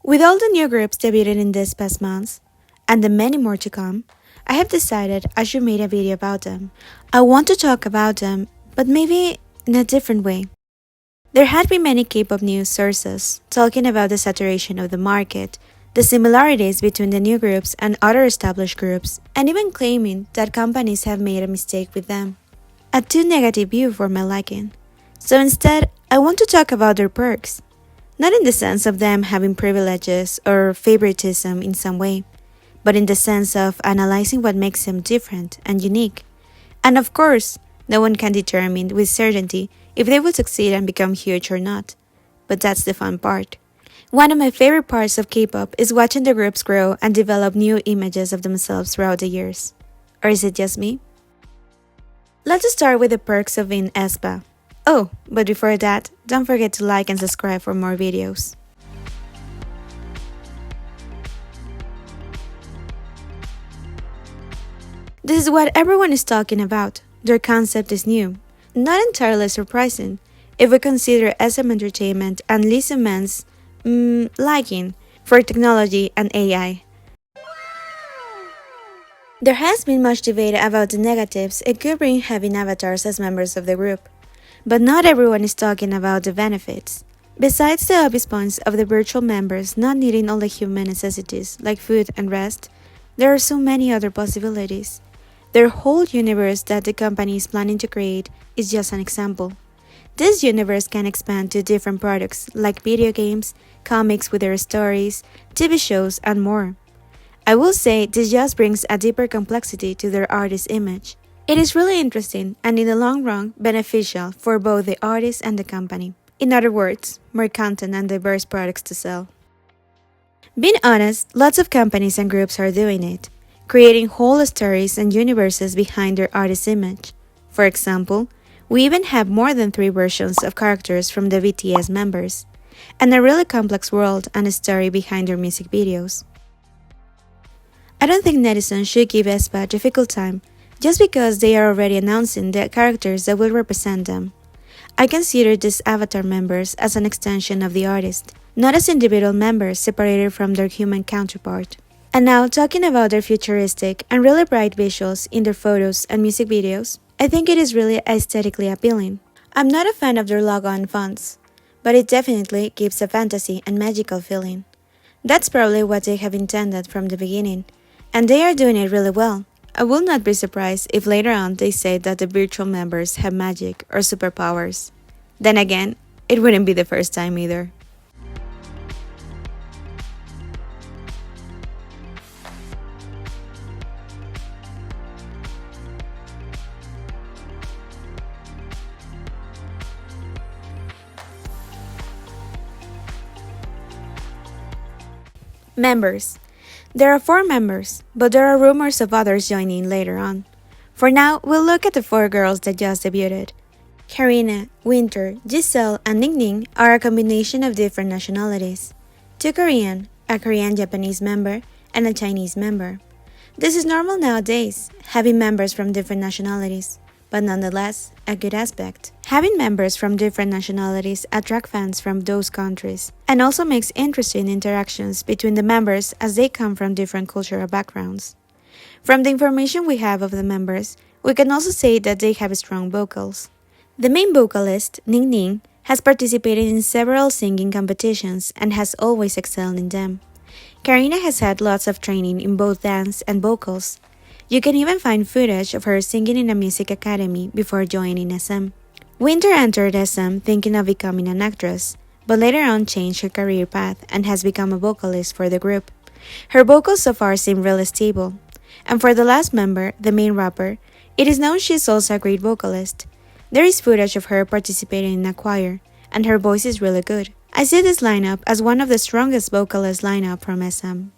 With all the new groups debuted in this past months, and the many more to come, I have decided I should make a video about them. I want to talk about them, but maybe in a different way. There had been many K-pop news sources talking about the saturation of the market, the similarities between the new groups and other established groups, and even claiming that companies have made a mistake with them. A too negative view for my liking. So instead, I want to talk about their perks. Not in the sense of them having privileges or favoritism in some way, but in the sense of analyzing what makes them different and unique. And of course, no one can determine with certainty if they will succeed and become huge or not. But that's the fun part. One of my favorite parts of K-pop is watching the groups grow and develop new images of themselves throughout the years. Or is it just me? Let's start with the perks of being AESPA. Oh, but before that, don't forget to like and subscribe for more videos. This is what everyone is talking about. Their concept is new. Not entirely surprising, if we consider SM Entertainment and Lee Man's liking for technology and AI. There has been much debate about the negatives it could bring having avatars as members of the group. But not everyone is talking about the benefits. Besides the obvious points of the virtual members not needing all the human necessities like food and rest, there are so many other possibilities. Their whole universe that the company is planning to create is just an example. This universe can expand to different products like video games, comics with their stories, TV shows, and more. I will say this just brings a deeper complexity to their artist image. It is really interesting and in the long run beneficial for both the artist and the company. In other words, more content and diverse products to sell. Being honest, lots of companies and groups are doing it, creating whole stories and universes behind their artist image. For example, we even have more than 3 versions of characters from the BTS members, and a really complex world and a story behind their music videos. I don't think netizens should give aespa a difficult time just because they are already announcing the characters that will represent them. I consider these avatar members as an extension of the artist, not as individual members separated from their human counterpart. And now, talking about their futuristic and really bright visuals in their photos and music videos, I think it is really aesthetically appealing. I'm not a fan of their logo and fonts, but it definitely gives a fantasy and magical feeling. That's probably what they have intended from the beginning, and they are doing it really well. I will not be surprised if later on they say that the virtual members have magic or superpowers. Then again, it wouldn't be the first time either. Members. There are 4 members, but there are rumors of others joining later on. For now, we'll look at the 4 girls that just debuted. Karina, Winter, Giselle, and Ningning are a combination of different nationalities. 2 Korean, a Korean-Japanese member, and a Chinese member. This is normal nowadays, having members from different nationalities, but nonetheless, a good aspect. Having members from different nationalities attract fans from those countries, and also makes interesting interactions between the members as they come from different cultural backgrounds. From the information we have of the members, we can also say that they have strong vocals. The main vocalist, Ningning, has participated in several singing competitions and has always excelled in them. Karina has had lots of training in both dance and vocals. You can even find footage of her singing in a music academy before joining SM. Winter entered SM thinking of becoming an actress, but later on changed her career path and has become a vocalist for the group. Her vocals so far seem really stable. And for the last member, the main rapper, it is known she is also a great vocalist. There is footage of her participating in a choir, and her voice is really good. I see this lineup as one of the strongest vocalist lineup from SM.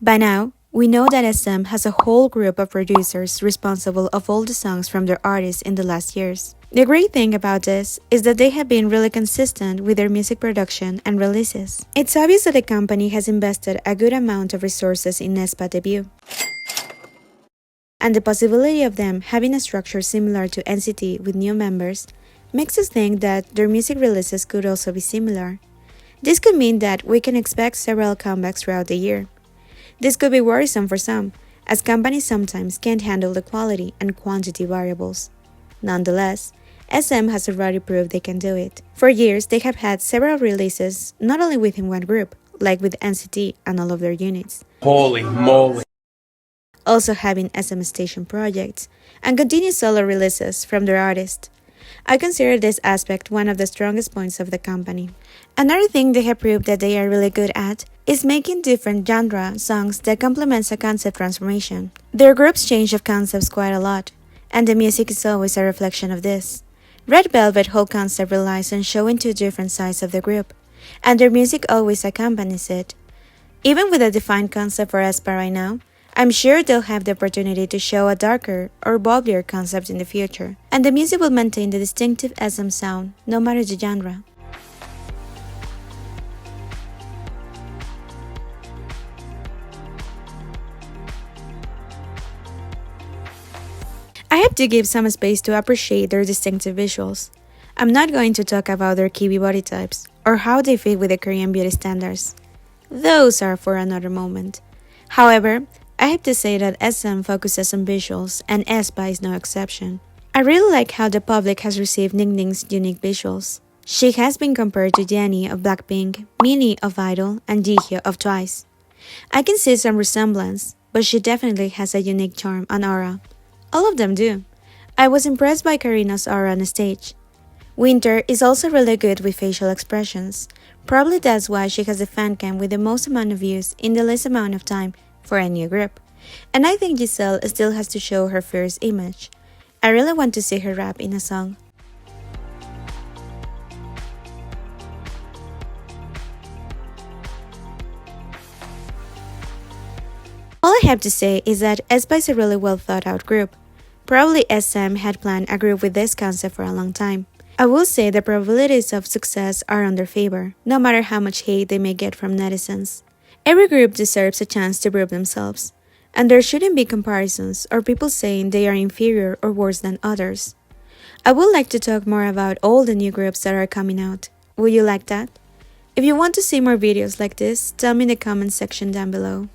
By now, we know that SM has a whole group of producers responsible of all the songs from their artists in the last years. The great thing about this is that they have been really consistent with their music production and releases. It's obvious that the company has invested a good amount of resources in aespa debut. and the possibility of them having a structure similar to NCT with new members makes us think that their music releases could also be similar. This could mean that we can expect several comebacks throughout the year. This could be worrisome for some, as companies sometimes can't handle the quality and quantity variables. Nonetheless, SM has already proved they can do it. For years, they have had several releases, not only within one group, like with NCT and all of their units. Holy moly. Also having SM station projects, and continuous solo releases from their artists. I consider this aspect one of the strongest points of the company. Another thing they have proved that they are really good at is making different genre songs that complements a concept transformation. Their groups change of concepts quite a lot, and the music is always a reflection of this. Red Velvet whole concept relies on showing two different sides of the group, and their music always accompanies it. Even with a defined concept for AESPA right now, I'm sure they'll have the opportunity to show a darker or bolder concept in the future, and the music will maintain the distinctive SM sound, no matter the genre. I have to give some space to appreciate their distinctive visuals. I'm not going to talk about their kiwi body types, or how they fit with the Korean beauty standards. Those are for another moment. However, I have to say that SM focuses on visuals, and AESPA is no exception. I really like how the public has received Ningning's unique visuals. She has been compared to Jennie of Blackpink, Minnie of Idol, and Jihyo of Twice. I can see some resemblance, but she definitely has a unique charm and aura. All of them do. I was impressed by Karina's aura on stage. Winter is also really good with facial expressions. Probably that's why she has a fan cam with the most amount of views in the least amount of time for a new group. And I think Giselle still has to show her fierce image. I really want to see her rap in a song. All I have to say is that aespa is a really well thought out group. Probably SM had planned a group with this concept for a long time. I will say the probabilities of success are on their favor, no matter how much hate they may get from netizens. Every group deserves a chance to prove themselves, and there shouldn't be comparisons or people saying they are inferior or worse than others. I would like to talk more about all the new groups that are coming out. Would you like that? If you want to see more videos like this, tell me in the comment section down below.